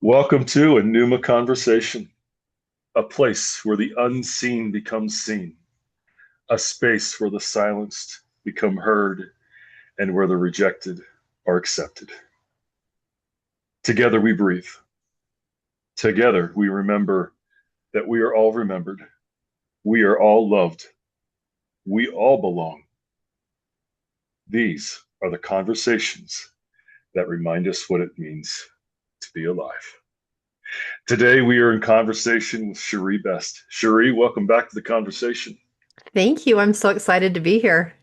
Welcome to a Pneuma conversation, a place where the unseen becomes seen, a space where the silenced become heard, and where the rejected are accepted. Together we breathe. Together we remember that we are all remembered. We are all loved. We all belong. These are the conversations that remind us what it means to be alive. Today we are in conversation with Shiree Best. Shiree, welcome back to the conversation. Thank you. I'm so excited to be here.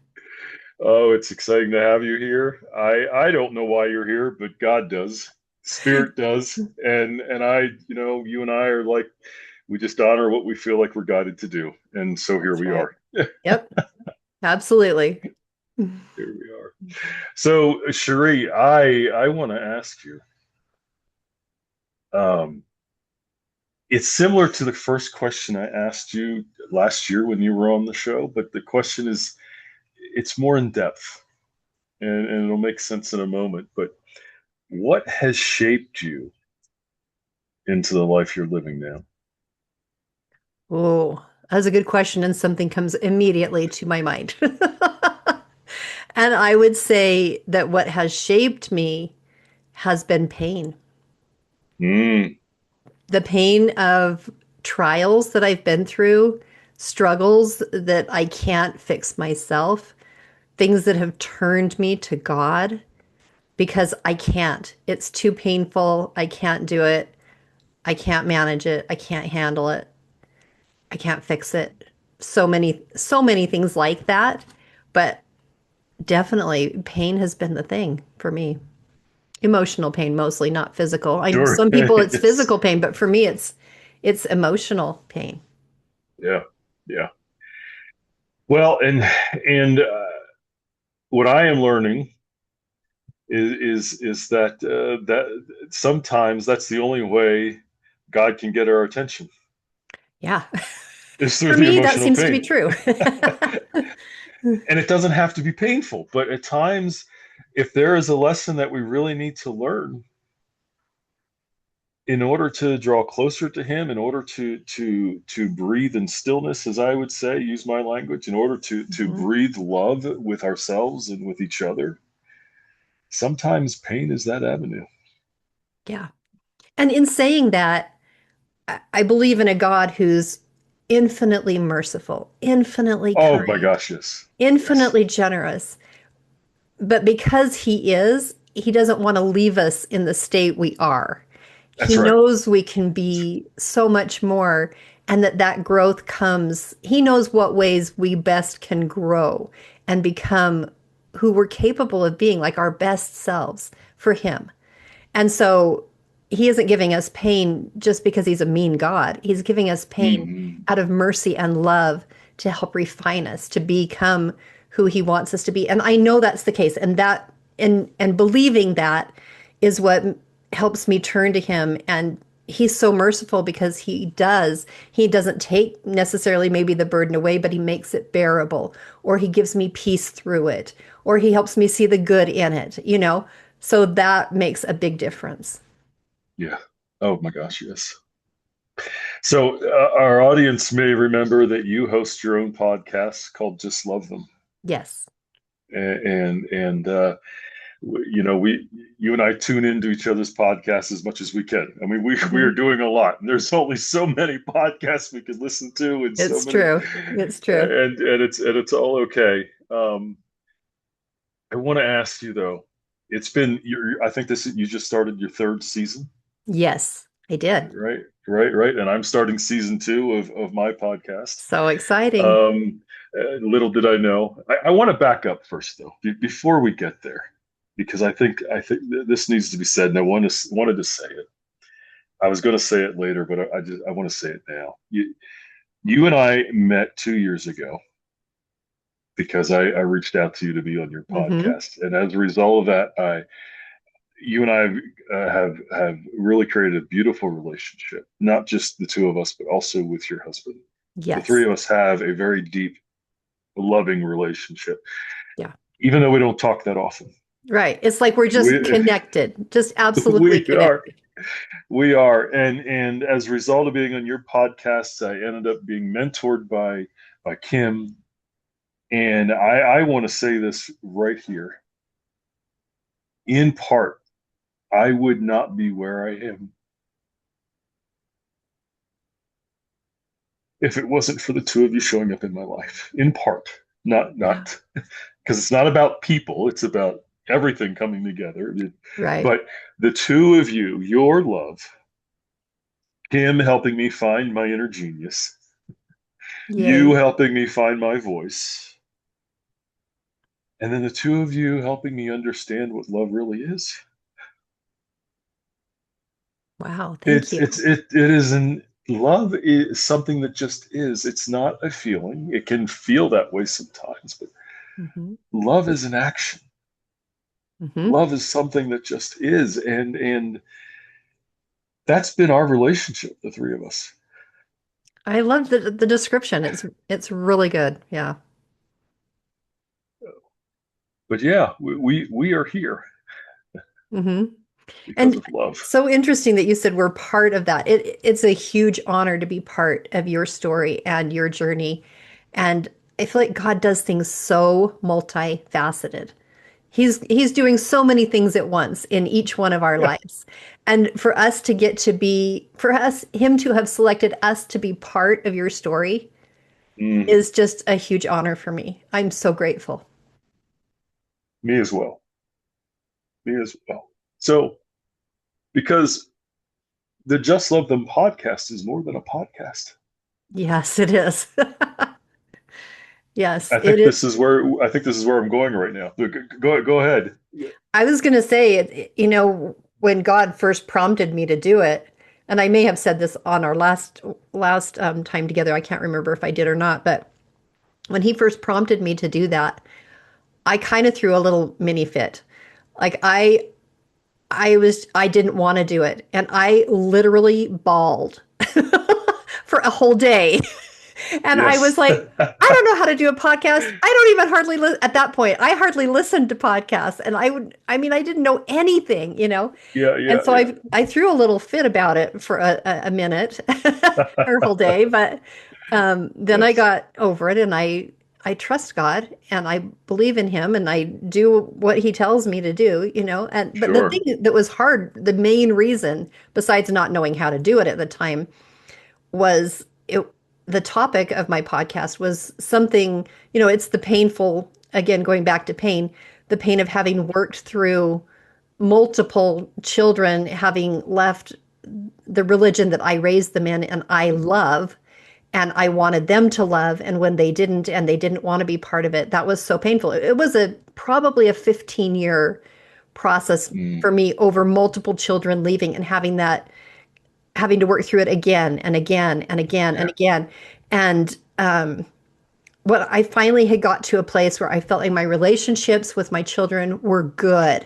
Oh, it's exciting to have you here. I don't know why you're here, but God does. Spirit does. And you and I are like we just honor what we feel like we're guided to do. And so here That's we right. are. Yep, absolutely. Here we are. So, Cherie, I want to ask you. Um, it's similar to the first question I asked you last year when you were on the show, but the question is it's more in depth and it'll make sense in a moment. But what has shaped you into the life you're living now? Oh, that's a good question, and something comes immediately to my mind. And I would say that what has shaped me has been pain. Mm, The pain of trials that I've been through, struggles that I can't fix myself, things that have turned me to God because I can't. It's too painful. I can't do it. I can't manage it. I can't handle it. I can't fix it. So many things like that. But definitely pain has been the thing for me. Emotional pain mostly, not physical. I know sure. some people it's Yes. physical pain, but for me it's emotional pain. Yeah. Yeah. Well, and what I am learning is that that sometimes that's the only way God can get our attention Yeah. is through For the me, that emotional seems to be pain. true. And it doesn't have to be painful, but at times, if there is a lesson that we really need to learn in order to draw closer to him, in order to breathe in stillness, as I would say, use my language, in order to Mhm. breathe love with ourselves and with each other, sometimes pain is that avenue. Yeah. And in saying that, I believe in a God who's infinitely merciful, infinitely Oh my kind, gosh, yes. Yes. infinitely generous. But because he doesn't want to leave us in the state we are. That's He right. knows we can be so much more and that growth comes. He knows what ways we best can grow and become who we're capable of being, like our best selves for him. And so he isn't giving us pain just because he's a mean God. He's giving us pain Mhm. out of mercy and love to help refine us to become who he wants us to be. And I know that's the case. And believing that is what helps me turn to him. And he's so merciful because he doesn't take necessarily maybe the burden away, but he makes it bearable, or he gives me peace through it, or he helps me see the good in it. So that makes a big difference. Yeah. Oh my gosh, yes. So our audience may remember that you host your own podcast called Just Love Them. Yes. And we you and I tune into each other's podcasts as much as we can. I mean, we are Hmm. doing a lot, and there's only so many podcasts we can listen to, and so It's many, true. It's true. and it's all okay. I want to ask you though. I think you just started your third season, Yes, I did. right? Right. And I'm starting season two of my podcast. So exciting. Um, little did I know. I want to back up first, though, before we get there, because I think this needs to be said, and wanted to say it. I was going to say it later, but I want to say it now. You and I met 2 years ago because I reached out to you to be on your Hmm. podcast, and as a result of that, you and I have really created a beautiful relationship, not just the two of us, but also with your husband. The three Yes. of us have a very deep, loving relationship, Yeah. even though we don't talk that often. Right. It's like we're just We connected, just absolutely we are connected. We are, and as a result of being on your podcast, I ended up being mentored by Kim, and I want to say this right here. In part, I would not be where I am if it wasn't for the two of you showing up in my life. In part, Yeah. not because it's not about people; it's about everything coming together. Right. But the two of you, your love, Kim helping me find my inner genius, you Yay. helping me find my voice, and then the two of you helping me understand what love really is. Wow. Thank It's you. it's it is an love is something that just is. It's not a feeling. It can feel that way sometimes, but Hmm. love is an action. Hmm. Love is something that just is, and that's been our relationship, the three of us. I love the description. It's really good. Yeah. But yeah, we are here Hmm. because And of love. so interesting that you said we're part of that. It's a huge honor to be part of your story and your journey. And I feel like God does things so multifaceted. He's doing so many things at once in each one of our Yeah. lives. And for us to get to be, for us, him to have selected us to be part of your story Mm, is just a huge honor for me. I'm so grateful. me as well. Me as well. So because the Just Love Them podcast is more than a podcast. Yes, it is. Yes, I it think is. this is where I'm going right now. Go ahead. I was going to say, when God first prompted me to do it, and I may have said this on our last time together. I can't remember if I did or not, but when he first prompted me to do that, I kind of threw a little mini fit. Like I didn't want to do it, and I literally bawled for a whole day. And I was Yes. like, I don't know how to do a podcast. I don't even at that point, I hardly listened to podcasts. And I mean, I didn't know anything. Yeah, And yeah, so I threw a little fit about it for a minute or a whole day. But then I yes. got over it, and I trust God and I believe in him and I do what he tells me to do. But the Sure. thing that was hard, the main reason, besides not knowing how to do it at the time, was the topic of my podcast was something, it's the painful, again, going back to pain, the pain of having worked through multiple children, having left the religion that I raised them in and I love, and I wanted them to love. And when they didn't, and they didn't want to be part of it, that was so painful. It was probably a 15-year process Mm, for me over multiple children leaving and having to work through it again and again and again and yeah. again. And what I finally had got to a place where I felt like my relationships with my children were good,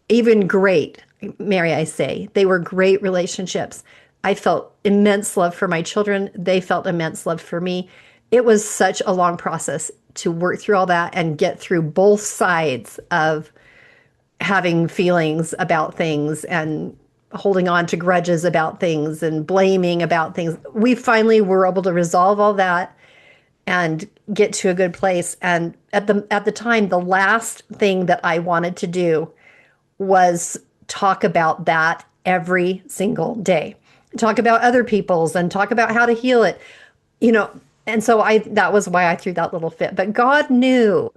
even great. Mary, I say they were great relationships. I felt immense love for my children. They felt immense love for me. It was such a long process to work through all that and get through both sides of having feelings about things and holding on to grudges about things and blaming about things. We finally were able to resolve all that and get to a good place. And at the time, the last thing that I wanted to do was talk about that every single day. Talk about other people's and talk about how to heal it. You know, and so I that was why I threw that little fit. But God knew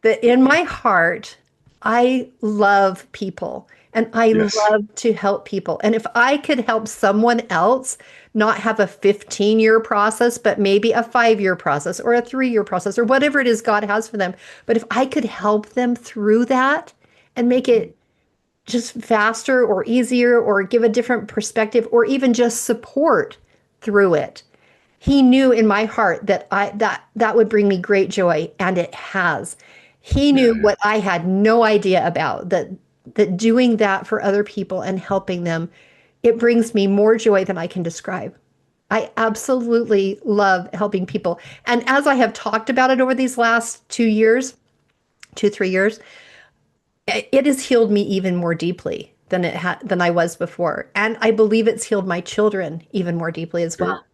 that in my heart, I love people and I Yes. love to help people. And if I could help someone else not have a 15-year process, but maybe a 5-year process or a 3-year process or whatever it is God has for them, but if I could help them through that and make it just faster or easier or give a different perspective or even just support through it, he knew in my heart that that would bring me great joy, and it has. He knew Yeah, yeah. what I had no idea about, that doing that for other people and helping them, it brings me more joy than I can describe. I absolutely love helping people. And as I have talked about it over these last 2 years, 2, 3 years, it has healed me even more deeply than I was before. And I believe it's healed my children even more deeply as well. Sure.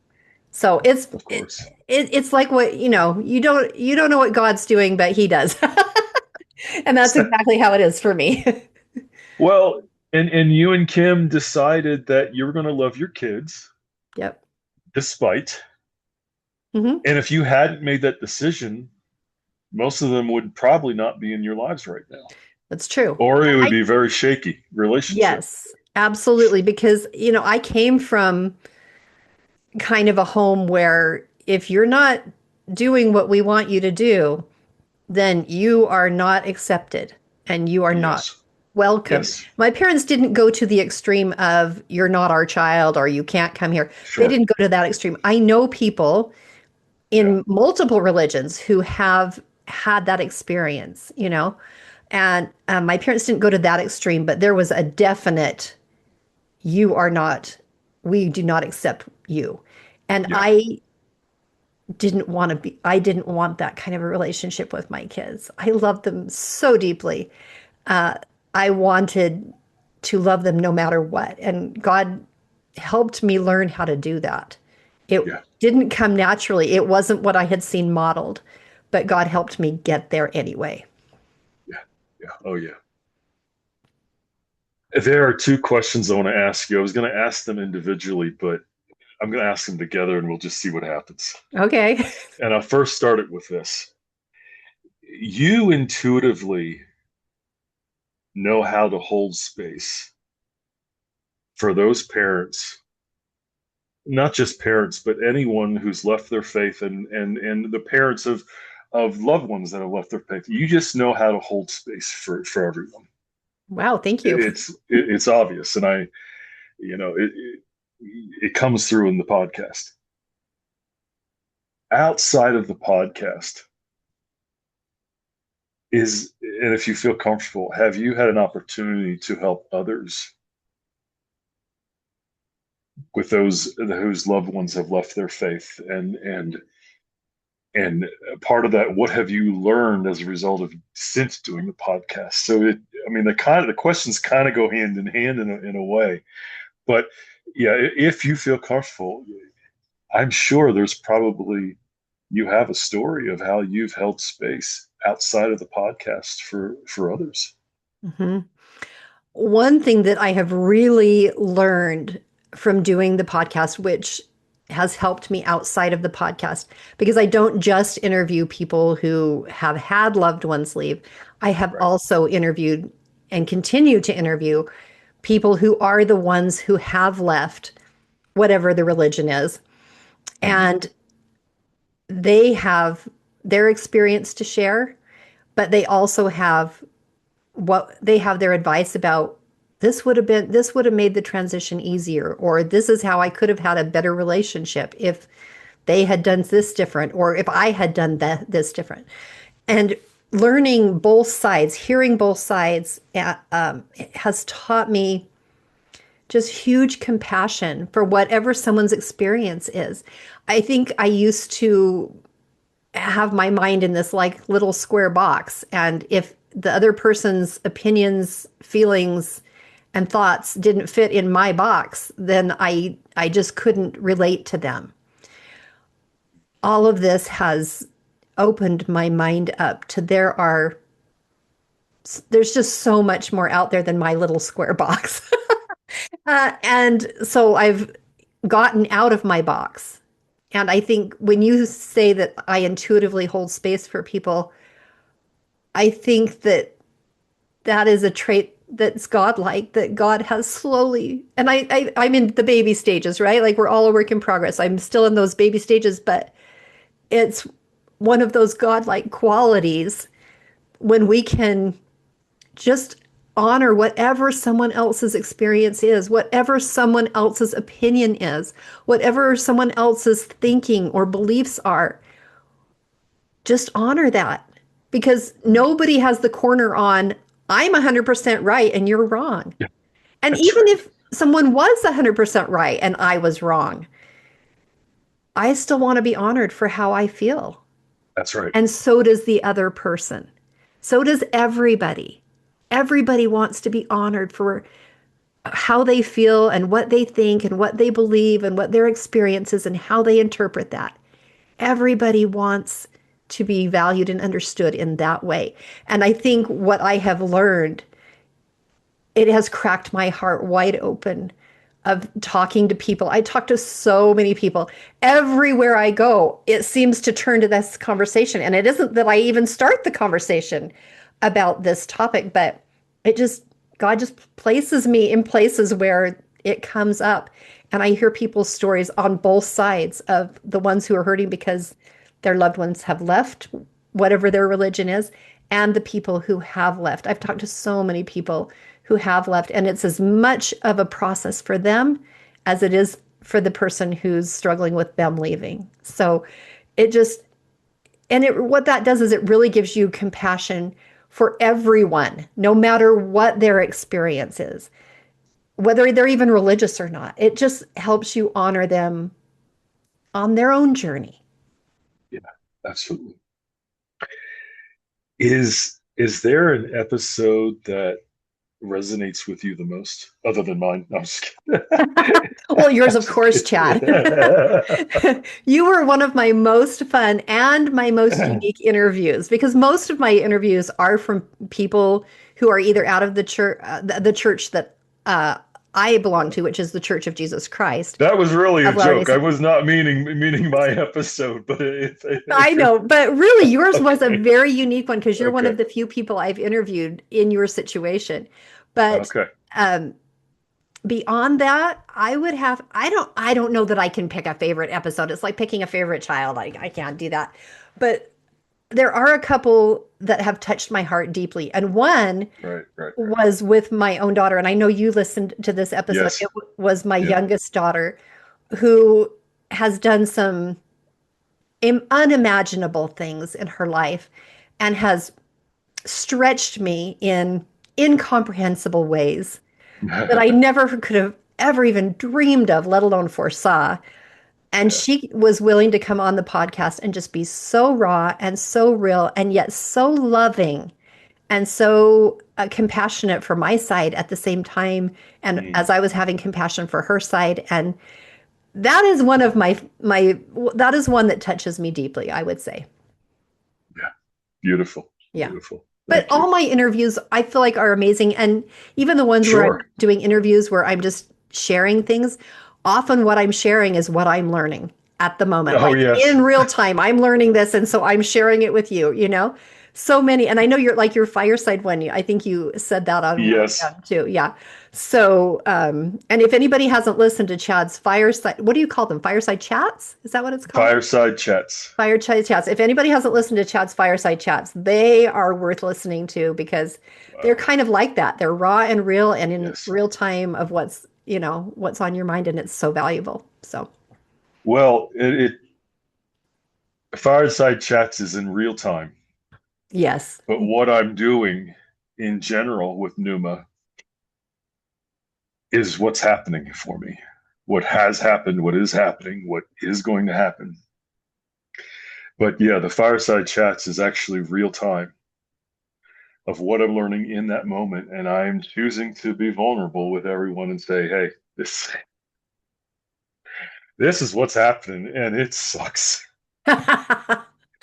So Of course. it's like what, you don't know what God's doing, but he does. And that's exactly how it is for me. Well, and you and Kim decided that you were going to love your kids Yep. despite. Hmm. And if you hadn't made that decision, most of them would probably not be in your lives right now. That's true. Or it would I be a very shaky relationship. Yes, absolutely. Because, I came from kind of a home where if you're not doing what we want you to do, then you are not accepted and you are not Yes. welcomed. Yes. My parents didn't go to the extreme of you're not our child or you can't come here. They Sure. didn't go to that extreme. I know people Yeah. in multiple religions who have had that experience, and my parents didn't go to that extreme, but there was a definite, you are not, we do not accept you. And Yeah. I didn't want that kind of a relationship with my kids. I loved them so deeply. Uh, I wanted to love them no matter what. And God helped me learn how to do that. It Yeah. didn't come naturally. It wasn't what I had seen modeled, but God helped me get there anyway. Yeah. Yeah. Oh, yeah. There are two questions I want to ask you. I was going to ask them individually, but I'm going to ask them together and we'll just see what happens. Okay. And I'll first start it with this. You intuitively know how to hold space for those parents, not just parents, but anyone who's left their faith and the parents of loved ones that have left their faith. You just know how to hold space for everyone. Wow. Thank you. It's obvious, and it comes through in the podcast. Outside of the podcast and if you feel comfortable, have you had an opportunity to help others with those whose loved ones have left their faith and part of that, what have you learned as a result of since doing the podcast? So I mean, the questions kind of go hand in hand in a way, but yeah, if you feel comfortable, I'm sure there's probably you have a story of how you've held space outside of the podcast for others. Mhm. One thing that I have really learned from doing the podcast, which has helped me outside of the podcast, because I don't just interview people who have had loved ones leave, I have Right. also interviewed and continue to interview people who are the ones who have left, whatever the religion is, Mhm. and they have their experience to share, but they also have their advice about, this would have made the transition easier, or this is how I could have had a better relationship if they had done this different, or if I had done this different. And learning both sides, hearing both sides, has taught me just huge compassion for whatever someone's experience is. I think I used to have my mind in this like little square box. And if the other person's opinions, feelings, and thoughts didn't fit in my box, then I just couldn't relate to them. All of this has opened my mind up to there's just so much more out there than my little square box. And so I've gotten out of my box. And I think when you say that I intuitively hold space for people, I think that that is a trait that's godlike, that God has slowly, and I'm in the baby stages, right? Like we're all a work in progress. I'm still in those baby stages, but it's one of those godlike qualities when we can just honor whatever someone else's experience is, whatever someone else's opinion is, whatever someone else's thinking or beliefs are. Just honor that, because nobody has the corner on, I'm 100% right and you're wrong. Yeah, And that's even right. if someone was 100% right and I was wrong, I still want to be honored for how I feel. That's right. And so does the other person. So does everybody. Everybody wants to be honored for how they feel and what they think and what they believe and what their experience is and how they interpret that. Everybody wants to be valued and understood in that way. And I think what I have learned, it has cracked my heart wide open of talking to people. I talk to so many people. Everywhere I go, it seems to turn to this conversation. And it isn't that I even start the conversation about this topic, but it just, God just places me in places where it comes up. And I hear people's stories on both sides of the ones who are hurting because their loved ones have left, whatever their religion is, and the people who have left. I've talked to so many people who have left, and it's as much of a process for them as it is for the person who's struggling with them leaving. So it just, and it, what that does is it really gives you compassion for everyone, no matter what their experience is, whether they're even religious or not. It just helps you honor them on their own journey. Yeah, absolutely. Is there an episode that resonates with you the most, other than mine? No, I'm just kidding. Well, yours, I'm of just course, kidding. Chad. You were one of my most fun and my most unique interviews because most of my interviews are from people who are either out of the church that I belong to, which is the Church of Jesus Christ That was really a of Latter-day joke. I Saints. was not meaning my episode, but I if you're know, but really, yours was a okay, very unique one because you're one okay, of the few people I've interviewed in your situation. But okay. um, beyond that, I don't know that I can pick a favorite episode. It's like picking a favorite child. I can't do that. But there are a couple that have touched my heart deeply. And one Right, right, right. was with my own daughter. And I know you listened to this episode. Yes, It was my yeah. youngest daughter who has done some unimaginable things in her life and has stretched me in incomprehensible ways that I never could have ever even dreamed of, let alone foresaw. And Yeah. she was willing to come on the podcast and just be so raw and so real and yet so loving and so compassionate for my side at the same time. And Mm, as I was having compassion for her side. And that is one of that is one that touches me deeply, I would say. yeah. Beautiful. Yeah. Beautiful. But Thank you. all my interviews, I feel like are amazing. And even the ones where I'm Sure. doing interviews where I'm just sharing things, often what I'm sharing is what I'm learning at the moment. Oh Like yes. in real time, I'm learning this. And so I'm sharing it with you, you know? So many. And I know you're like your fireside one. I think you said that on one of Yes. them too. Yeah. So, and if anybody hasn't listened to Chad's fireside, what do you call them? Fireside chats? Is that what it's called? Fireside chats. Fireside chats. If anybody hasn't listened to Chad's fireside chats, they are worth listening to because they're Wow. kind of like that. They're raw and real and in Yes. real time of what's on your mind, and it's so valuable. So, Well, fireside chats is in real time, yes. but what I'm doing in general with Pneuma is what's happening for me. What has happened, what is happening, what is going to happen. But yeah, the fireside chats is actually real time of what I'm learning in that moment. And I'm choosing to be vulnerable with everyone and say, hey, this is what's happening and it sucks.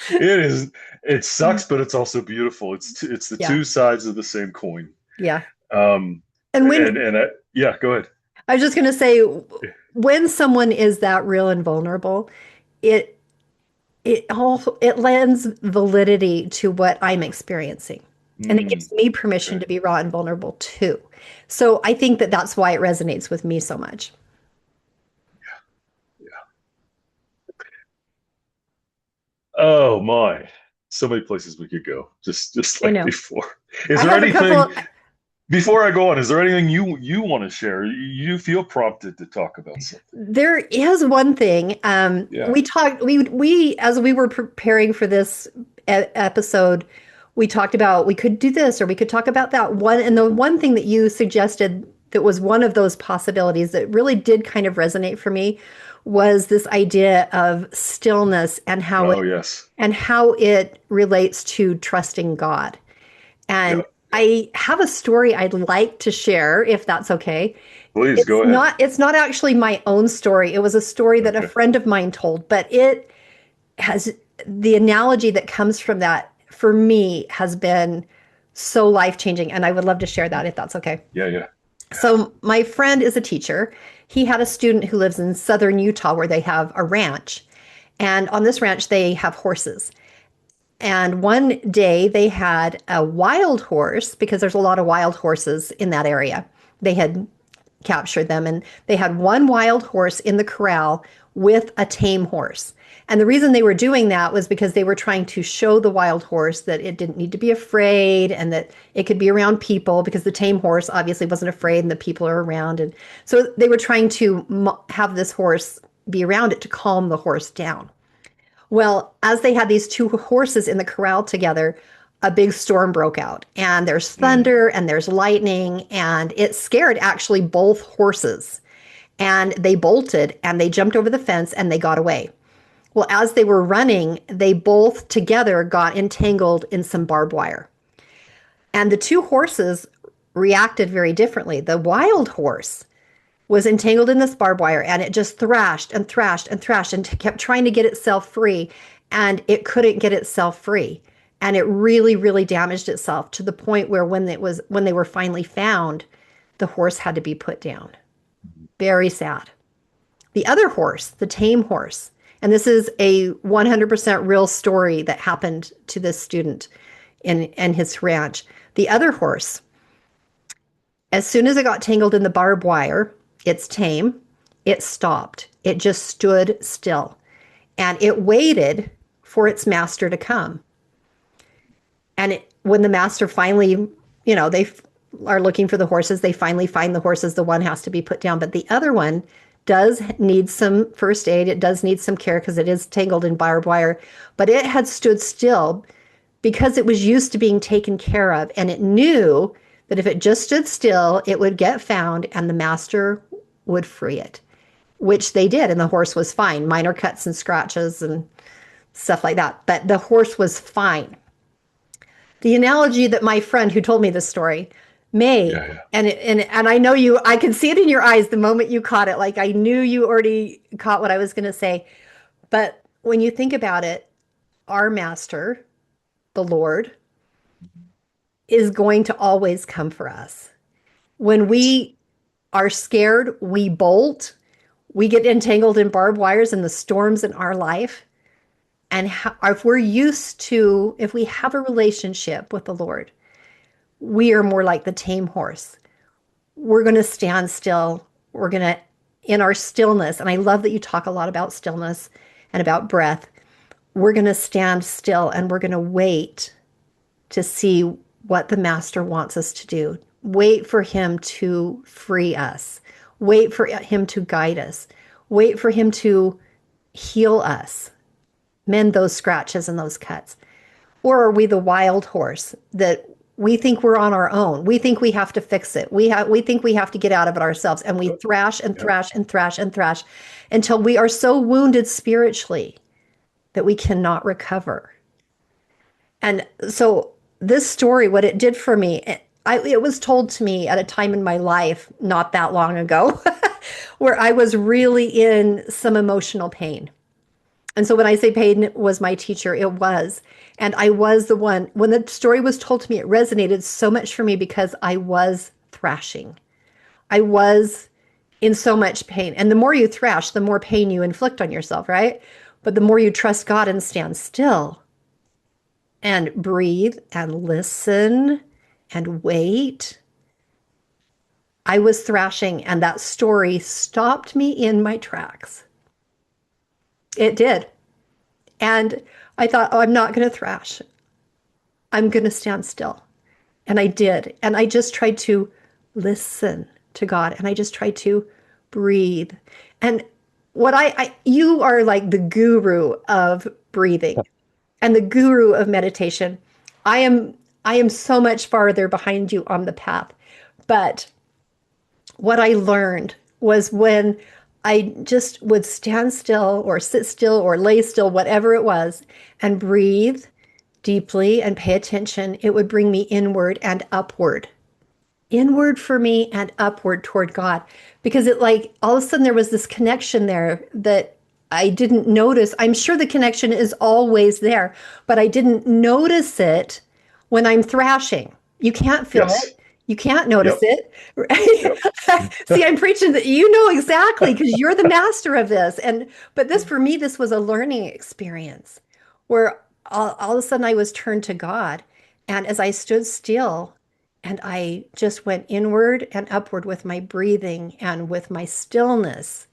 It is, it sucks, but it's also beautiful. It's the Yeah. two sides of the same coin. Yeah. Um, And when yeah, go ahead. I was just going to say, when someone is that real and vulnerable, it it lends validity to what I'm experiencing. And it Mm, gives me permission okay. to be raw and vulnerable too. So I think that that's why it resonates with me so much. Yeah. Oh my. So many places we could go. Just I like know. before. Is I there have a anything couple. before I go on, is there anything you want to share? You feel prompted to talk about something. There is one thing. Yeah. We talked. As we were preparing for this episode, we talked about we could do this or we could talk about that one. And the one thing that you suggested that was one of those possibilities that really did kind of resonate for me was this idea of stillness Oh yes. and how it relates to trusting God. Yeah. And I have a story I'd like to share, if that's okay. Please go ahead. It's not actually my own story. It was a story that a Okay. friend of mine told, but it has the analogy that comes from that for me has been so life-changing, and I would love to share that if that's okay. Yeah, yeah. Yeah. So my friend is a teacher. He had a student who lives in southern Utah where they have a ranch. And on this ranch, they have horses. And one day they had a wild horse because there's a lot of wild horses in that area. They had captured them and they had one wild horse in the corral with a tame horse. And the reason they were doing that was because they were trying to show the wild horse that it didn't need to be afraid and that it could be around people because the tame horse obviously wasn't afraid and the people are around. And so they were trying to have this horse be around it to calm the horse down. Well, as they had these two horses in the corral together, a big storm broke out, and there's Mm, thunder and there's lightning, and it scared actually both horses. And they bolted and they jumped over the fence and they got away. Well, as they were running, they both together got entangled in some barbed wire. And the two horses reacted very differently. The wild horse was entangled in this barbed wire and it just thrashed and thrashed and thrashed and kept trying to get itself free and it couldn't get itself free and it really really damaged itself to the point where when they were finally found, the horse had to be put down. Very sad. The other horse, the tame horse, and this is a 100% real story that happened to this student in his ranch. The other horse, as soon as it got tangled in the barbed wire, it's tame, it stopped. It just stood still. And it waited for its master to come. And when the master finally, they are looking for the horses, they finally find the horses. The one has to be put down. But the other one does need some first aid. It does need some care because it is tangled in barbed wire. But it had stood still because it was used to being taken care of. And it knew that if it just stood still, it would get found and the master would free it, which they did. And the horse was fine, minor cuts and scratches and stuff like that. But the horse was fine. The analogy that my friend who told me this story yeah, made, yeah. and I know you, I could see it in your eyes the moment you caught it. Like I knew you already caught what I was going to say. But when you think about it, our master, the Lord, is going to always come for us. When Yes. we are scared, we bolt, we get entangled in barbed wires and the storms in our life. And if we're used to, if we have a relationship with the Lord, we are more like the tame horse. We're going to stand still. We're going to, in our stillness, and I love that you talk a lot about stillness and about breath. We're going to stand still and we're going to wait to see what the master wants us to do. Wait for him to free us. Wait for him to guide us. Wait for him to heal us, mend those scratches and those cuts. Or are we the wild horse that we think we're on our own? We think we have to fix it. We think we have to get out of it ourselves. And we Yep. thrash and Yep. thrash and thrash and thrash until we are so wounded spiritually that we cannot recover. And so this story, what it did for me, it was told to me at a time in my life not that long ago where I was really in some emotional pain. And so when I say pain was my teacher, it was. And I was the one, when the story was told to me, it resonated so much for me because I was thrashing. I was in so much pain. And the more you thrash, the more pain you inflict on yourself, right? But the more you trust God and stand still and breathe and listen and wait. I was thrashing, and that story stopped me in my tracks. It did. And I thought, oh, I'm not going to thrash. I'm going to stand still. And I did. And I just tried to listen to God and I just tried to breathe. And you are like the guru of breathing and the guru of meditation. I am I am so much farther behind you on the path. But what I learned was when I just would stand still or sit still or lay still, whatever it was, and breathe deeply and pay attention, it would bring me inward and upward. Inward for me and upward toward God. Because it like all of a sudden there was this connection there that I didn't notice. I'm sure the connection is always there, but I didn't notice it when I'm thrashing. You can't feel Yes. it. You can't notice Yep. it. Yep. Right? See, I'm preaching that you know exactly because you're the master of this. And but this for me, this was a learning experience where all of a sudden I was turned to God. And as I stood still and I just went inward and upward with my breathing and with my stillness,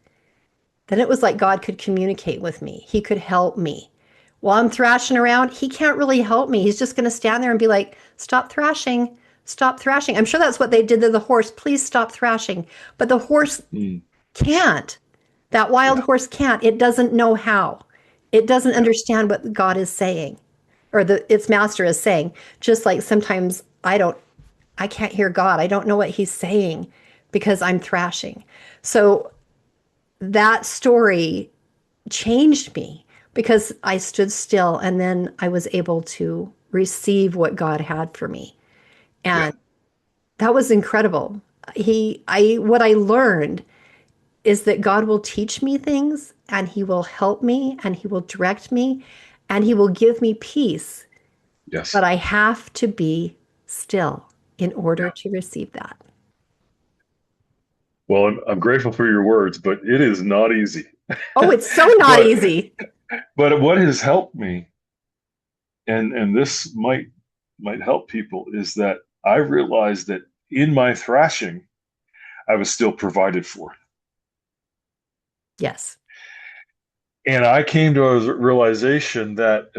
then it was like God could communicate with me. He could help me. While I'm thrashing around, he can't really help me. He's just going to stand there and be like, stop thrashing, stop thrashing. I'm sure that's what they did to the horse. Please stop thrashing. But the horse Mm. can't. That wild Yeah. horse can't. It doesn't know how. It doesn't Yeah. understand what God is saying or its master is saying. Just like sometimes I can't hear God. I don't know what he's saying because I'm thrashing. So that story changed me because I stood still and then I was able to receive what God had for me. Yeah. And that was incredible. What I learned is that God will teach me things and he will help me and he will direct me and he will give me peace. Yes. But I have to be still in order Yeah. to receive that. Well, I'm grateful for your words, but it is not easy. Oh, it's so not but easy. but what has helped me, and this might help people, is that I realized that in my thrashing, I was still provided for. Yes. And I came to a realization that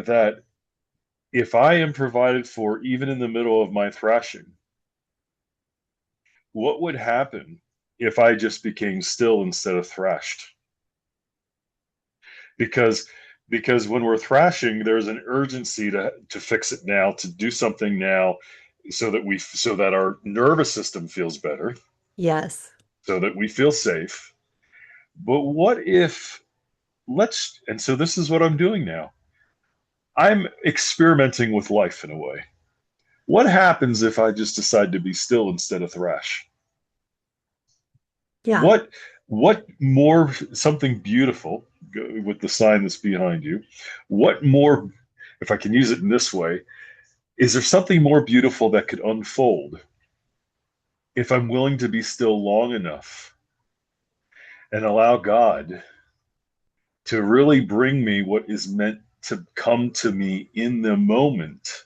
if I am provided for even in the middle of my thrashing, what would happen if I just became still instead of thrashed? Because when we're thrashing, there's an urgency to fix it now, to do something now, so that our nervous system feels better, Yes. so that we feel safe. But what if let's and so this is what I'm doing now. I'm experimenting with life in a way. What happens if I just decide to be still instead of thrash? Yeah. What what more something beautiful with the sign that's behind you? What more, if I can use it in this way, is there something more beautiful that could unfold if I'm willing to be still long enough and allow God to really bring me what is meant to come to me in the moment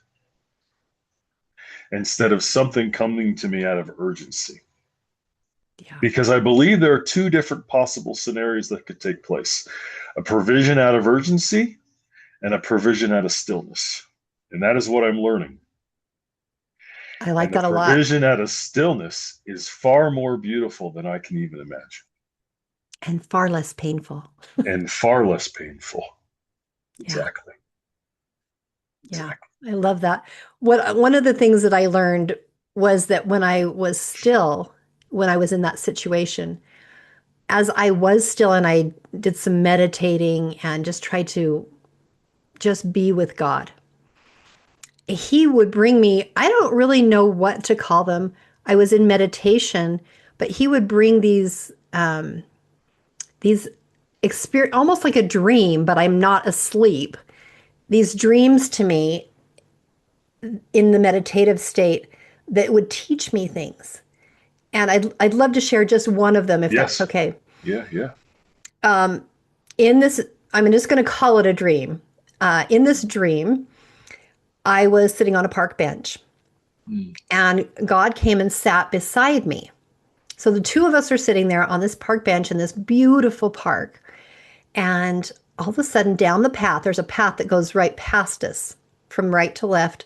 instead of something coming to me out of urgency? Yeah. Because I believe there are two different possible scenarios that could take place: a provision out of urgency and a provision out of stillness. And that is what I'm learning. I And like the that a lot provision out of stillness is far more beautiful than I can even imagine, and far less painful. and far less painful. Yeah. Exactly. Yeah. Exactly. I love that. What one of the things that I learned was that when I was still, when I was in that situation, as I was still and I did some meditating and just tried to just be with God, he would bring me, I don't really know what to call them. I was in meditation, but he would bring these experience almost like a dream, but I'm not asleep. These dreams to me in the meditative state that would teach me things. And I'd love to share just one of them if that's Yes. okay. Yeah. Yeah. In this, I'm just going to call it a dream. In this dream, I was sitting on a park bench Mm. and God came and sat beside me. So the two of us are sitting there on this park bench in this beautiful park. And all of a sudden, down the path, there's a path that goes right past us from right to left.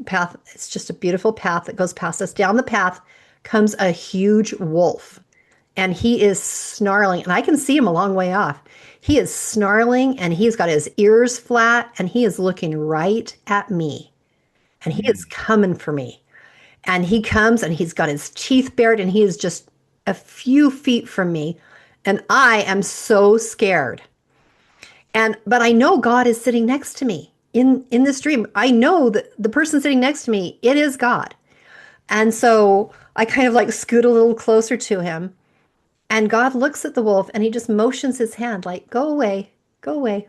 Path, it's just a beautiful path that goes past us. Down the path comes a huge wolf, and he is snarling, and I can see him a long way off. He is snarling, and he's got his ears flat, and he is looking right at me, and he is Mm. coming for me. And he comes, and he's got his teeth bared, and he is just a few feet from me, and I am so scared. And but I know God is sitting next to me. in this dream, I know that the person sitting next to me, it is God. And so I kind of like scoot a little closer to him. And God looks at the wolf and he just motions his hand like, go away, go away.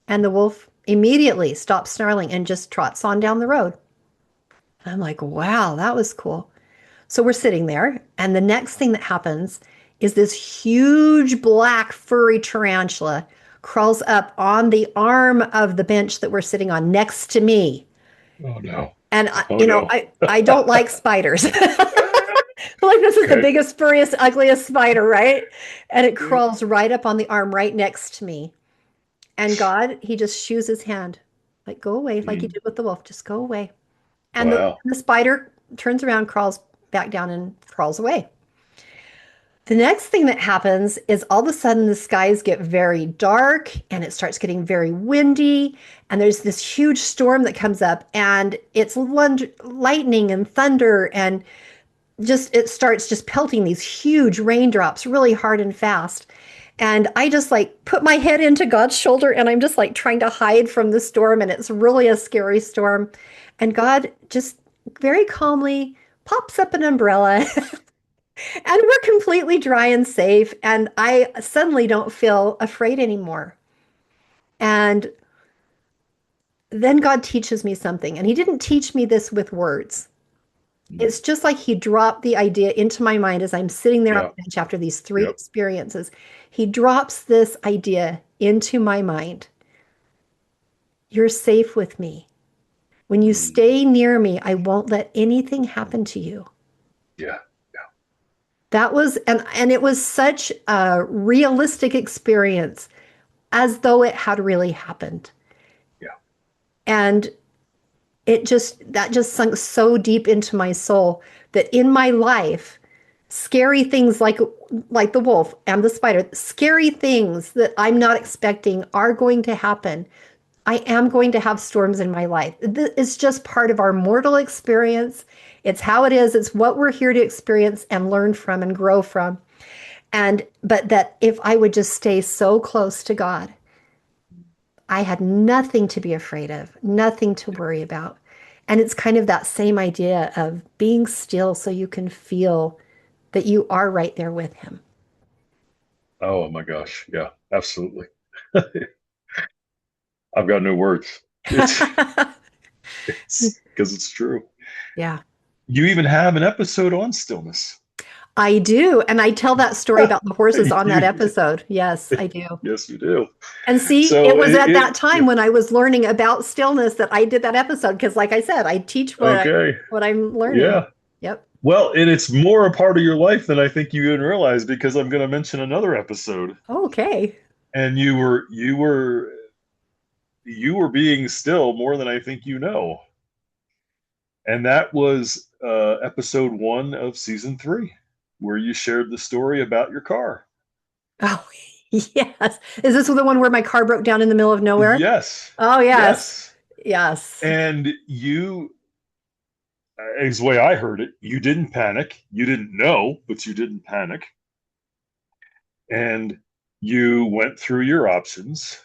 And the wolf immediately stops snarling and just trots on down the road. I'm like, wow, that was cool. So we're sitting there, and the next thing that happens is this huge black furry tarantula crawls up on the arm of the bench that we're sitting on next to me. Oh no. And Oh no. I don't like spiders. Like this is the Okay. biggest, furriest, ugliest spider, right? And it crawls right up on the arm right next to me. And God, he just shoos his hand, like, go away, like he Mm. did with the wolf, just go away. And Wow. the spider turns around, crawls back down, and crawls away. The next thing that happens is all of a sudden the skies get very dark and it starts getting very windy. And there's this huge storm that comes up, and it's lightning and thunder, and just it starts just pelting these huge raindrops really hard and fast. And I just like put my head into God's shoulder and I'm just like trying to hide from the storm. And it's really a scary storm. And God just very calmly pops up an umbrella and we're completely dry and safe. And I suddenly don't feel afraid anymore. And then God teaches me something. And He didn't teach me this with words. Mm. It's just like He dropped the idea into my mind as I'm sitting there on Yeah. the bench after these three Yep. experiences. He drops this idea into my mind. You're safe with me. When you Mm. stay near me, I won't let anything happen to you. Yeah. That was, and it was such a realistic experience as though it had really happened. Yeah. And that just sunk so deep into my soul that in my life, scary things like the wolf and the spider, scary things that I'm not expecting are going to happen. I am going to have storms in my life. It's just part of our mortal experience. It's how it is. It's what we're here to experience and learn from and grow from. And but that if I would just stay so close to God, I had nothing to be afraid of, nothing to worry about. And it's kind of that same idea of being still so you can feel that you are right there with him. Oh my gosh. Yeah. Absolutely. I've got no words. It's because it's true. Yeah, You even have an episode on stillness. I do. And I tell that story about the horses on that You, episode. Yes, I do. yes, you do. And see, it So was at that yeah. time when I was learning about stillness that I did that episode because, like I said, I teach Okay. what I'm learning. Yeah. Yep. Well, and it's more a part of your life than I think you even realize because I'm going to mention another episode. Okay. And you were being still more than I think you know. And that was episode 1 of season 3, where you shared the story about your car. Oh, yes. Is this the one where my car broke down in the middle of nowhere? Yes. Oh, yes. Yes. Yes. And you, as the way I heard it, you didn't panic. You didn't know, but you didn't panic. And you went through your options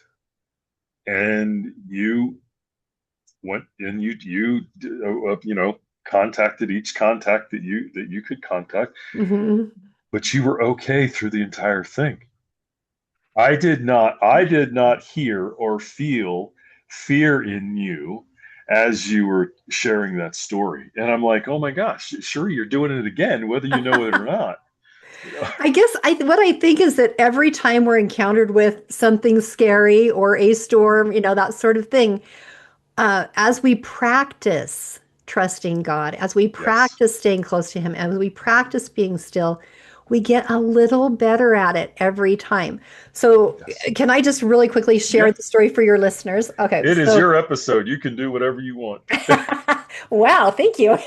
and you went and contacted each contact that you could contact, Hmm. but you were okay through the entire thing. I did not hear or feel fear in you as you were sharing that story. And I'm like, oh my gosh, sure, you're doing it again, whether you know it or not. You know? I guess what I think is that every time we're encountered with something scary or a storm, that sort of thing, as we practice trusting God, as we Yes. practice staying close to Him, as we practice being still, we get a little better at it every time. So, Yes. can I just really quickly share Yeah. the story for your listeners? Okay, It is so your episode. You can do whatever you want. wow, thank you.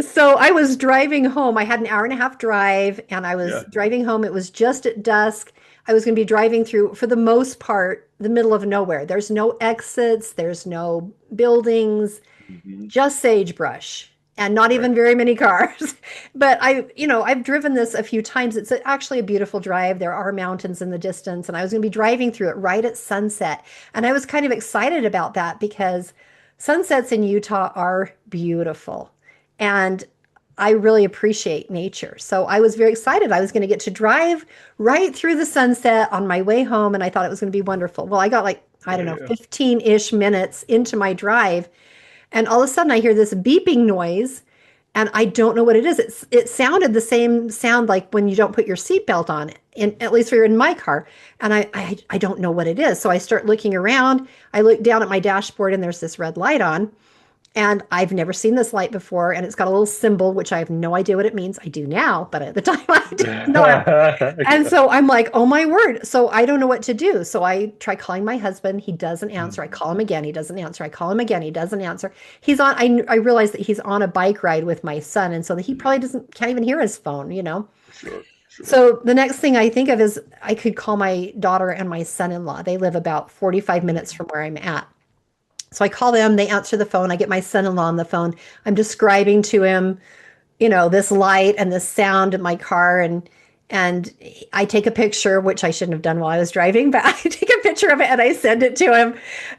So I was driving home. I had an hour and a half drive, and I was Yeah. driving home. It was just at dusk. I was going to be driving through, for the most part, the middle of nowhere. There's no exits, there's no buildings, Mhm. just sagebrush. and not Right. even very many cars. But I've driven this a few times. It's actually a beautiful drive. There are mountains in the distance, and I was going to be driving through it right at sunset. And I was kind of excited about that because sunsets in Utah are beautiful. And I really appreciate nature. So I was very excited. I was going to get to drive right through the sunset on my way home, and I thought it was going to be wonderful. Well, I got like, I don't Yeah, know, yeah. 15-ish minutes into my drive, and all of a sudden I hear this beeping noise, and I don't know what it is. It sounded the same sound like when you don't put your seatbelt on, at least we were in my car. And I don't know what it is. So I start looking around. I look down at my dashboard, and there's this red light on. And I've never seen this light before, and it's got a little symbol, which I have no idea what it means. I do now, but at the time I didn't know. And Yeah. so I'm like, oh my word. So I don't know what to do. So I try calling my husband. He doesn't answer. I Mhm. call him again. He doesn't answer. I call him again. He doesn't answer. I realize that he's on a bike ride with my son. And so that he probably can't even hear his phone. Sure, sure. So the next thing I think of is I could call my daughter and my son-in-law. They live about 45 minutes Mhm. from where I'm at. So I call them, they answer the phone. I get my son-in-law on the phone. I'm describing to him, this light and this sound in my car, and I take a picture, which I shouldn't have done while I was driving, but I take a picture of it and I send it to him.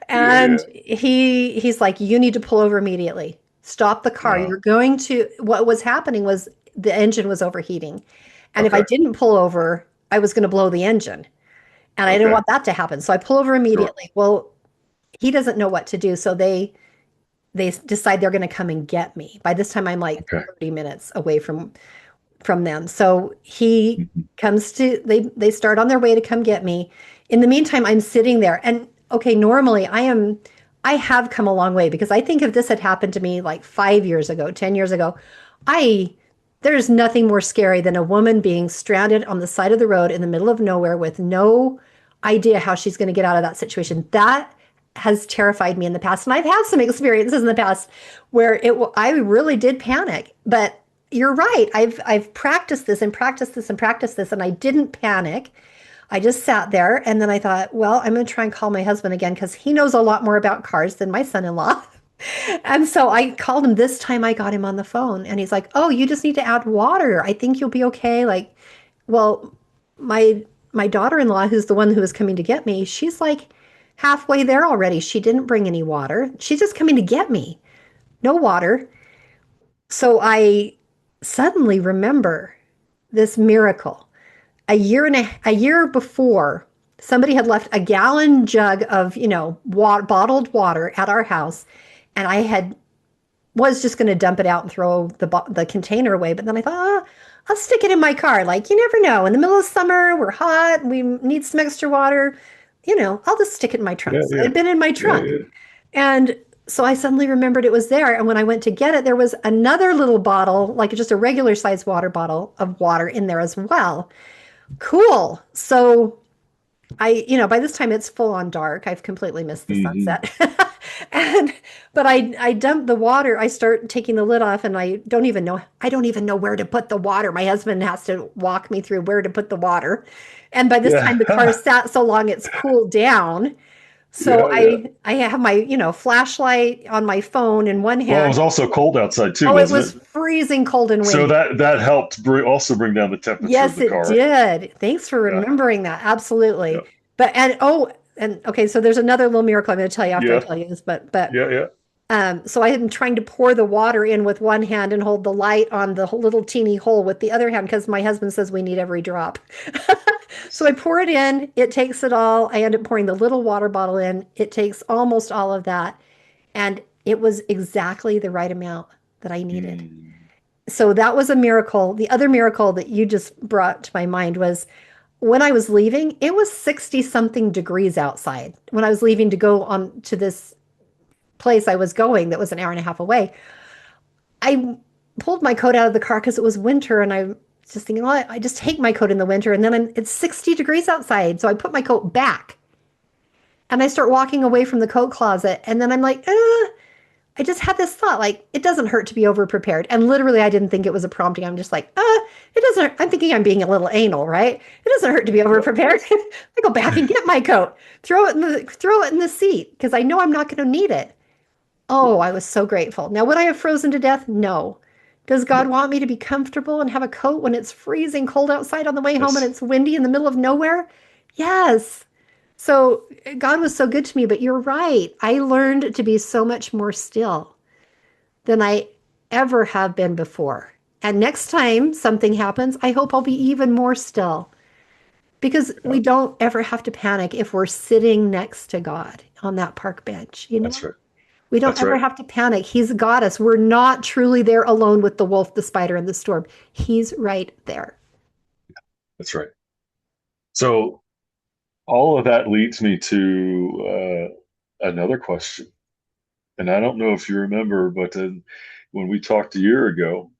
Yeah, And yeah. he's like, "You need to pull over immediately. Stop the car. Uh, You're going to." What was happening was the engine was overheating. And if I okay. didn't pull over, I was going to blow the engine. And I didn't Okay. want that to happen. So I pull over Sure. immediately. Well, he doesn't know what to do. So they decide they're going to come and get me. By this time, I'm like Okay. 30 minutes away from them. So he Mhm. comes to they start on their way to come get me. In the meantime, I'm sitting there, and okay, normally I have come a long way, because I think if this had happened to me like 5 years ago, 10 years ago, I there's nothing more scary than a woman being stranded on the side of the road in the middle of nowhere with no idea how she's going to get out of that situation. That has terrified me in the past. And I've had some experiences in the past where I really did panic. But you're right. I've practiced this and practiced this and practiced this, and I didn't panic. I just sat there, and then I thought, well, I'm going to try and call my husband again, because he knows a lot more about cars than my son-in-law. And so I called him. This time I got him on the phone, and he's like, "Oh, you just need to add water. I think you'll be okay." Like, well, my my daughter-in-law, who's the one who was coming to get me, she's like halfway there already. She didn't bring any water. She's just coming to get me. No water. So I suddenly remember this miracle. A year before, somebody had left a gallon jug of, bottled water at our house, and I had was just going to dump it out and throw the container away. But then I thought, I'll stick it in my car. Like, you never know. In the middle of summer, we're hot, we need some extra water. I'll just stick it in my trunk. Yeah, So it yeah. had been in my Yeah, trunk. yeah. And so I suddenly remembered it was there. And when I went to get it, there was another little bottle, like just a regular sized water bottle of water in there as well. Cool. So by this time it's full on dark. I've completely missed the Hmm. sunset. and but I dump the water. I start taking the lid off, and I don't even know where to put the water. My husband has to walk me through where to put the water. And by this time the car Yeah. sat so long it's cooled down. So Yeah, yeah. I have my, flashlight on my phone in one Well, it hand. was also cold outside too, Oh, it wasn't was it? freezing cold and So windy. that helped also bring down the temperature of Yes, the it car. did. Thanks for Yeah. remembering that. Yeah. Absolutely. But and okay, so there's another little miracle I'm going to tell you after I Yeah. tell you this, but Yeah. Yeah. so I am trying to pour the water in with one hand and hold the light on the little teeny hole with the other hand, because my husband says we need every drop. So I pour it in, it takes it all. I end up pouring the little water bottle in. It takes almost all of that, and it was exactly the right amount that I needed. Mm. So that was a miracle. The other miracle that you just brought to my mind was when I was leaving, it was 60 something degrees outside. When I was leaving to go on to this place I was going that was an hour and a half away, I pulled my coat out of the car because it was winter, and I was just thinking, well, I just take my coat in the winter, and then it's 60 degrees outside. So I put my coat back, and I start walking away from the coat closet, and then I'm like, I just had this thought, like, it doesn't hurt to be over prepared. And literally, I didn't think it was a prompting. I'm just like, it doesn't, I'm thinking I'm being a little anal, right? It doesn't hurt to be over Yeah. prepared. I go back and get my coat, throw it in the seat, because I know I'm not going to need it. Oh, I was so grateful. Now, would I have frozen to death? No. Does God No. want me to be comfortable and have a coat when it's freezing cold outside on the way home and Yes. it's windy in the middle of nowhere? Yes. So God was so good to me, but you're right. I learned to be so much more still than I ever have been before. And next time something happens, I hope I'll be even more still because Yeah. we don't ever have to panic if we're sitting next to God on that park bench, you That's know? right. We don't That's ever right. have to panic. He's got us. We're not truly there alone with the wolf, the spider, and the storm. He's right there. That's right. So all of that leads me to another question. And I don't know if you remember, but when we talked a year ago,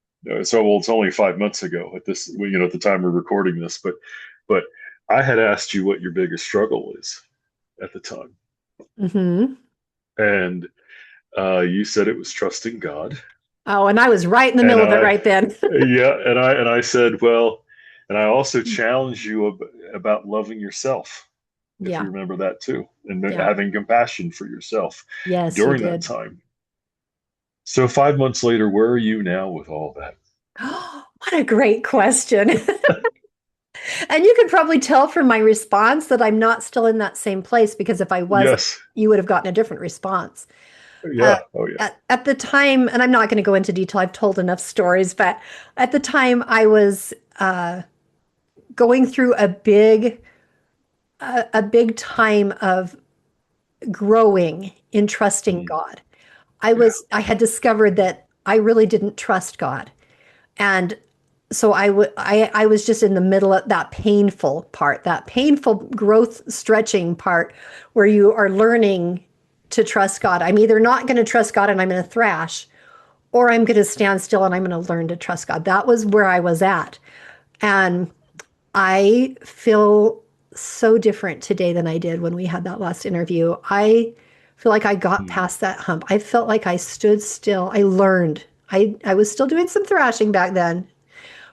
so well, it's only 5 months ago at this, at the time we're recording this, but I had asked you what your biggest struggle is at the time, Hmm. and you said it was trusting God, Oh, and I was right in the and middle of it right then. yeah, and I said, well, and I also challenged you about loving yourself, if you Yeah. remember that too, and Yeah. having compassion for yourself Yes, you during that did. time. So 5 months later, where are you now with all that? Oh, what a great question. And you could probably tell from my response that I'm not still in that same place because if I was, Yes. you would have gotten a different response. Uh, Yeah. Oh, yeah. at the time, and I'm not going to go into detail, I've told enough stories, but at the time I was going through a big time of growing in trusting Mm, God. yeah. I had discovered that I really didn't trust God. And so I was just in the middle of that painful part, that painful growth stretching part where you are learning to trust God. I'm either not going to trust God and I'm going to thrash, or I'm going to stand still and I'm going to learn to trust God. That was where I was at. And I feel so different today than I did when we had that last interview. I feel like I got Mm, past that hump. I felt like I stood still. I learned. I was still doing some thrashing back then,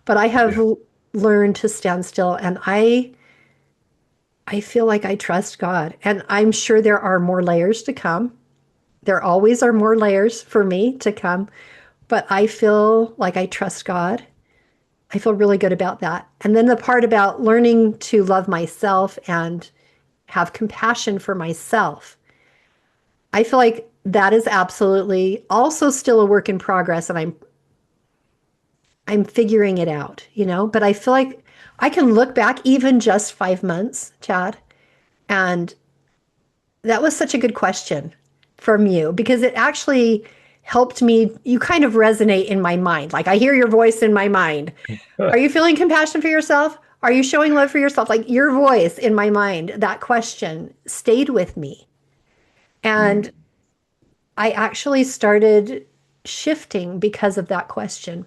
but I have yeah. learned to stand still and I feel like I trust God. And I'm sure there are more layers to come. There always are more layers for me to come, but I feel like I trust God. I feel really good about that. And then the part about learning to love myself and have compassion for myself. I feel like that is absolutely also still a work in progress and I'm figuring it out, you know, but I feel like I can look back even just 5 months, Chad, and that was such a good question from you because it actually helped me. You kind of resonate in my mind. Like I hear your voice in my mind. Are you feeling compassion for yourself? Are you showing love for yourself? Like your voice in my mind, that question stayed with me. And Mm. I actually started shifting because of that question.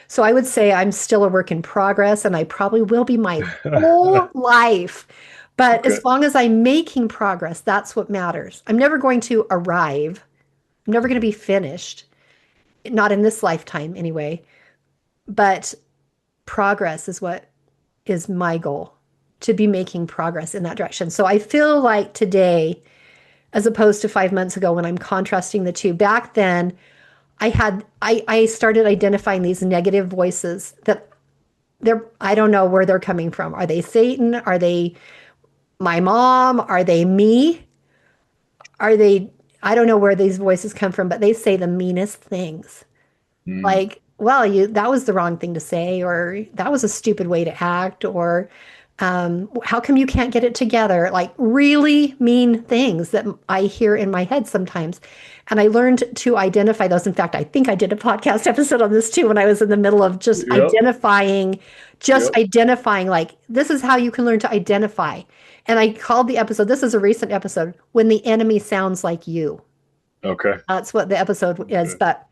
So I would say I'm still a work in progress and I probably will be my whole life. But Okay. as long as I'm making progress, that's what matters. I'm never going to arrive. I'm never going to be finished, not in this lifetime anyway. But progress is what is my goal to be making progress in that direction. So I feel like today, as opposed to 5 months ago when I'm contrasting the two, back then I started identifying these negative voices that I don't know where they're coming from. Are they Satan? Are they my mom? Are they me? Are they I don't know where these voices come from, but they say the meanest things. Mm. Like, well, you that was the wrong thing to say, or that was a stupid way to act, or how come you can't get it together? Like really mean things that I hear in my head sometimes. And I learned to identify those. In fact, I think I did a podcast episode on this too when I was in the middle of Yep. just Yep. identifying, like, this is how you can learn to identify. And I called the episode, this is a recent episode, When the Enemy Sounds Like You. Okay. That's what the episode is. Okay. But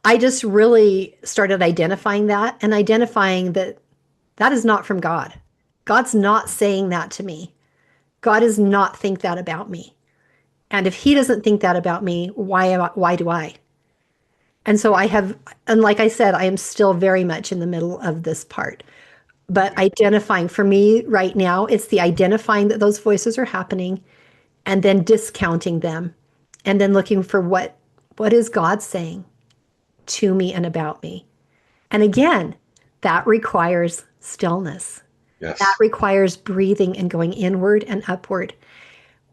I just really started identifying that and identifying that that is not from God. God's not saying that to me. God does not think that about me. And if he doesn't think that about me, why do I? And so I have, and like I said, I am still very much in the middle of this part. But Yeah. identifying for me right now, it's the identifying that those voices are happening and then discounting them and then looking for what is God saying to me and about me. And again, that requires stillness. That Yes. requires breathing and going inward and upward.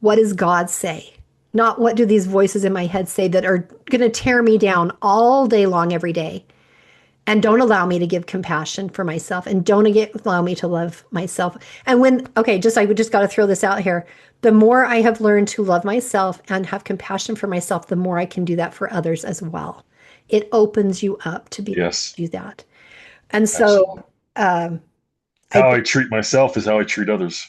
What does God say? Not what do these voices in my head say that are going to tear me down all day long, every day, and don't allow me to give compassion for myself and don't allow me to love myself. And when, okay, I would just got to throw this out here. The more I have learned to love myself and have compassion for myself, the more I can do that for others as well. It opens you up to be able Yes. to do that. And Absolutely. so, um, I How I think, treat myself is how I treat others.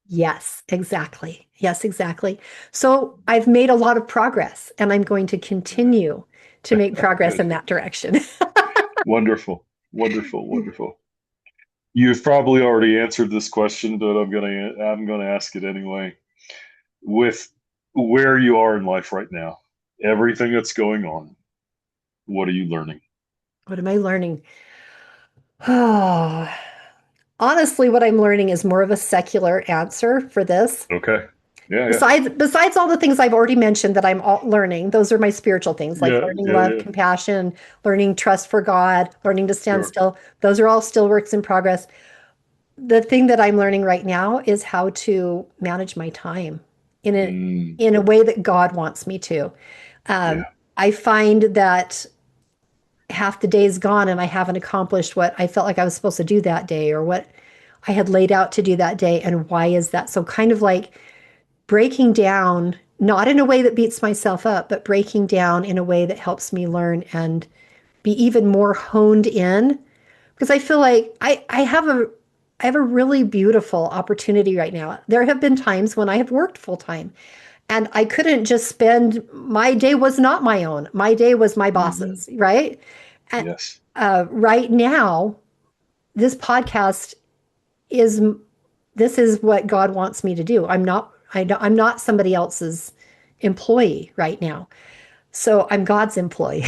yes, exactly. Yes, exactly. So I've made a lot of progress and I'm going to continue to make progress Good. in that direction. Wonderful. Wonderful. Wonderful. You've probably already answered this question, but I'm gonna ask it anyway. With where you are in life right now, everything that's going on, what are you learning? What am I learning? Oh, honestly, what I'm learning is more of a secular answer for this. Okay. Yeah, yeah. Besides all the things I've already mentioned that I'm all learning, those are my spiritual things, like Yeah, learning yeah, love, yeah. compassion, learning trust for God, learning to stand Sure. still. Those are all still works in progress. The thing that I'm learning right now is how to manage my time in a Mm, in a way that God wants me to. Um, yeah. I find that half the day is gone and I haven't accomplished what I felt like I was supposed to do that day or what I had laid out to do that day. And why is that? So, kind of like breaking down, not in a way that beats myself up, but breaking down in a way that helps me learn and be even more honed in. Because I feel like I have a really beautiful opportunity right now. There have been times when I have worked full time and I couldn't just spend my day was not my own. My day was my Hmm. boss's, right? And Yes. right now, this podcast is this is what God wants me to do. I'm not somebody else's employee right now. So I'm God's employee.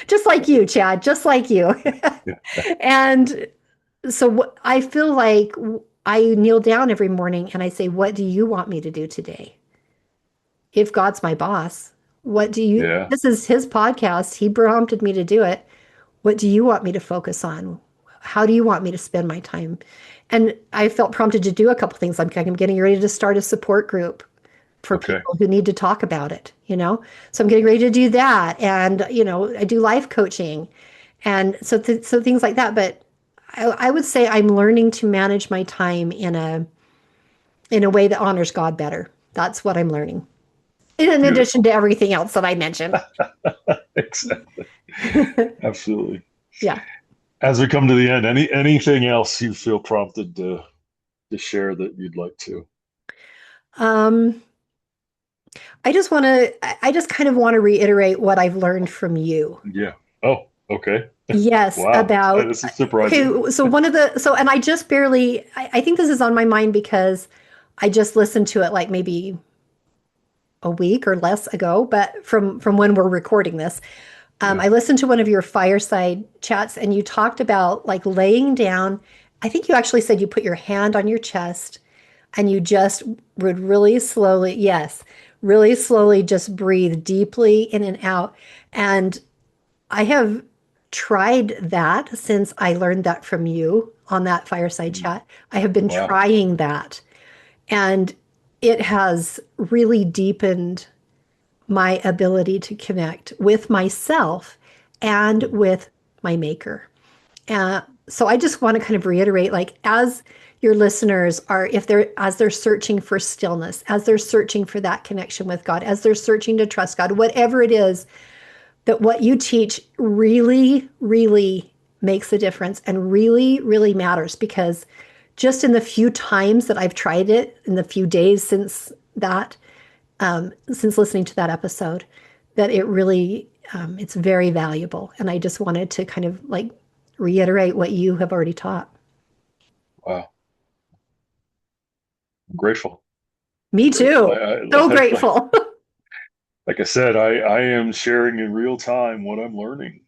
Just like you, Chad, just like you. Yeah. And so I feel like I kneel down every morning and I say, what do you want me to do today? If God's my boss, Yeah. this is his podcast. He prompted me to do it. What do you want me to focus on? How do you want me to spend my time? And I felt prompted to do a couple things. I'm getting ready to start a support group for Okay. people who need to talk about it, So I'm getting ready to do that. And, I do life coaching. And so things like that. But I would say I'm learning to manage my time in a way that honors God better. That's what I'm learning. In addition Beautiful. to everything else that I mentioned. Exactly. Absolutely. Yeah. As we come to the end, anything else you feel prompted to share that you'd like to? Um, I just kind of want to reiterate what I've learned from you. Yeah. Oh, okay. Yes, Wow. about, This is surprising. okay, so and I just barely, I think this is on my mind because I just listened to it like maybe a week or less ago, but from when we're recording this. Yeah. I listened to one of your fireside chats and you talked about like laying down. I think you actually said you put your hand on your chest and you just would really slowly, yes, really slowly just breathe deeply in and out. And I have tried that since I learned that from you on that fireside Mm. chat. I have been Wow. trying that and it has really deepened my ability to connect with myself and Mm. with my maker. So I just want to kind of reiterate, like, as your listeners are, if they're, as they're searching for stillness, as they're searching for that connection with God, as they're searching to trust God, whatever it is, that what you teach really, really makes a difference and really, really matters because just in the few times that I've tried it, in the few days since listening to that episode, that it really, it's very valuable. And I just wanted to kind of like reiterate what you have already taught. Wow. I'm grateful. Me Grateful. too. So Like grateful. like I said, I am sharing in real time what I'm learning.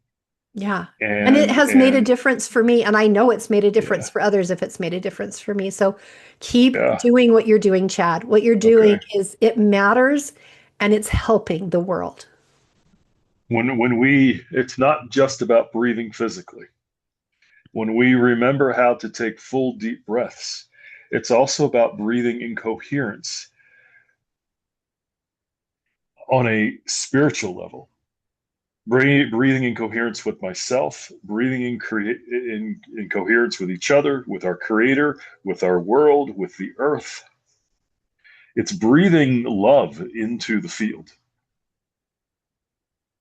Yeah. And it And has made a and difference for me. And I know it's made a difference yeah. for others if it's made a difference for me. So keep Yeah. doing what you're doing, Chad. What you're doing Okay. is it matters. and it's helping the world. It's not just about breathing physically. When we remember how to take full deep breaths, it's also about breathing in coherence on a spiritual level. Breathing in coherence with myself, breathing in coherence with each other, with our creator, with our world, with the earth. It's breathing love into the field,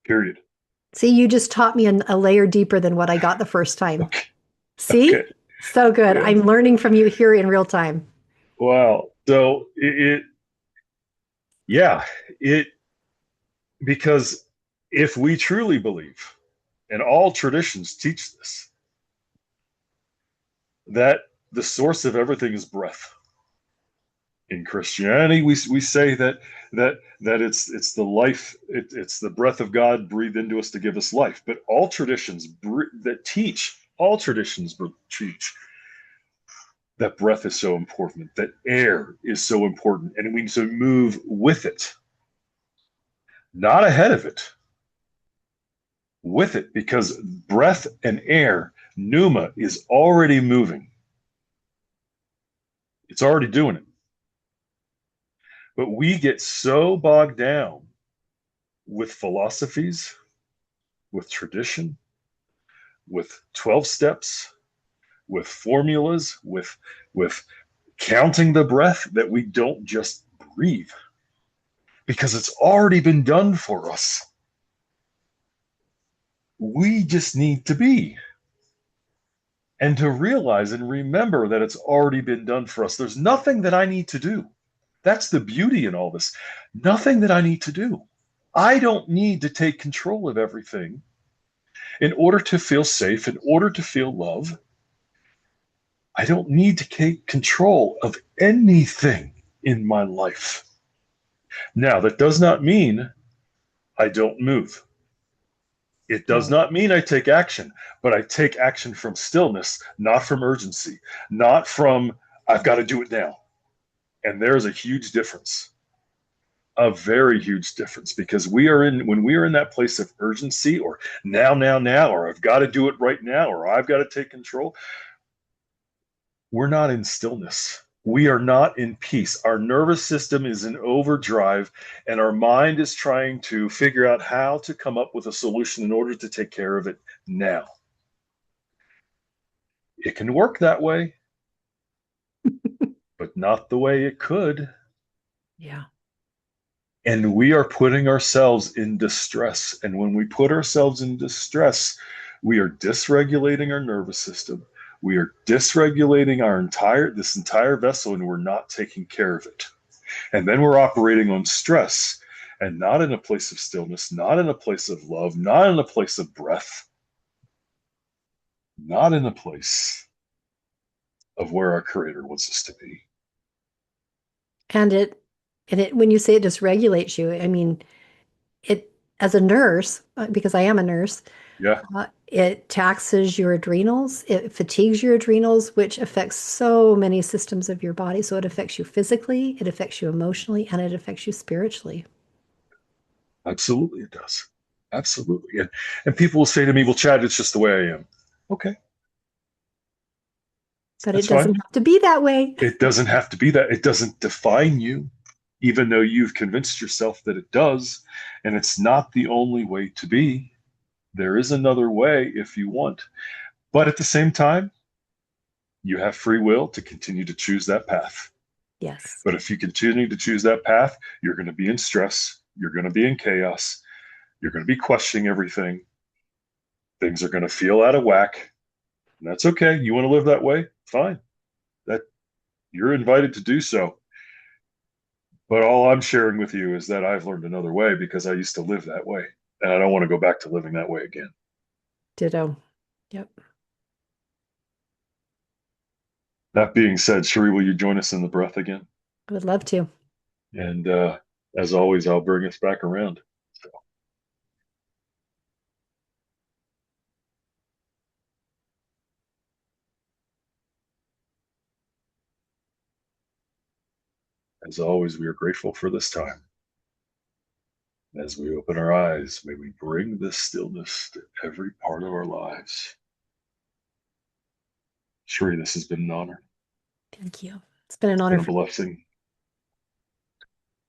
period. See, you just taught me a layer deeper than what I got the first time. Okay. Okay. See? So good. Yeah. I'm learning from you here in real time. Wow. So yeah, it, because if we truly believe, and all traditions teach this, that the source of everything is breath. In Christianity, we say that it's the life, it's the breath of God breathed into us to give us life. But all traditions that teach, all traditions teach that breath is so important, that air is so important, and we need to move with it, not ahead of it, with it, because breath and air, Pneuma, is already moving. It's already doing it. But we get so bogged down with philosophies, with tradition, with 12 steps, with formulas, with counting the breath, that we don't just breathe because it's already been done for us. We just need to be, and to realize and remember that it's already been done for us. There's nothing that I need to do. That's the beauty in all this. Nothing that I need to do. I don't need to take control of everything in order to feel safe, in order to feel love. I don't need to take control of anything in my life. Now, that does not mean I don't move. It does No. not mean I take action, but I take action from stillness, not from urgency, not from I've got to do it now. And there's a huge difference, a very huge difference, because when we are in that place of urgency, or now, or I've got to do it right now, or I've got to take control, we're not in stillness. We are not in peace. Our nervous system is in overdrive, and our mind is trying to figure out how to come up with a solution in order to take care of it now. It can work that way, but not the way it could. Yeah. And we are putting ourselves in distress. And when we put ourselves in distress, we are dysregulating our nervous system. We are dysregulating this entire vessel, and we're not taking care of it. And then we're operating on stress, and not in a place of stillness, not in a place of love, not in a place of breath, not in a place of where our creator wants us to be. And it when you say it just regulates you, I mean, it as a nurse, because I am a nurse, Yeah, it taxes your adrenals, it fatigues your adrenals, which affects so many systems of your body. So it affects you physically, it affects you emotionally, and it affects you spiritually. absolutely it does. Absolutely. And people will say to me, well, Chad, it's just the way I am. Okay, But that's it fine. doesn't have to be that way. It doesn't have to be that. It doesn't define you, even though you've convinced yourself that it does. And it's not the only way to be. There is another way if you want. But at the same time, you have free will to continue to choose that path. Yes. But if you continue to choose that path, you're going to be in stress. You're going to be in chaos. You're going to be questioning everything. Things are going to feel out of whack. And that's okay. You want to live that way? Fine. That you're invited to do so. But all I'm sharing with you is that I've learned another way because I used to live that way. And I don't want to go back to living that way again. Ditto. Yep. That being said, Shiree, will you join us in the breath again? I would love to. And as always, I'll bring us back around. So, as always, we are grateful for this time. As we open our eyes, may we bring this stillness to every part of our lives. Shiree, this has been an honor. Thank you. It's been an It's honor been a for blessing.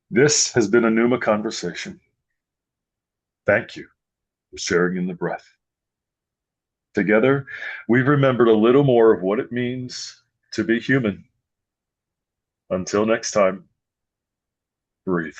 This has been a Pneuma conversation. Thank you for sharing in the breath. Together, we've remembered a little more of what it means to be human. Until next time, breathe.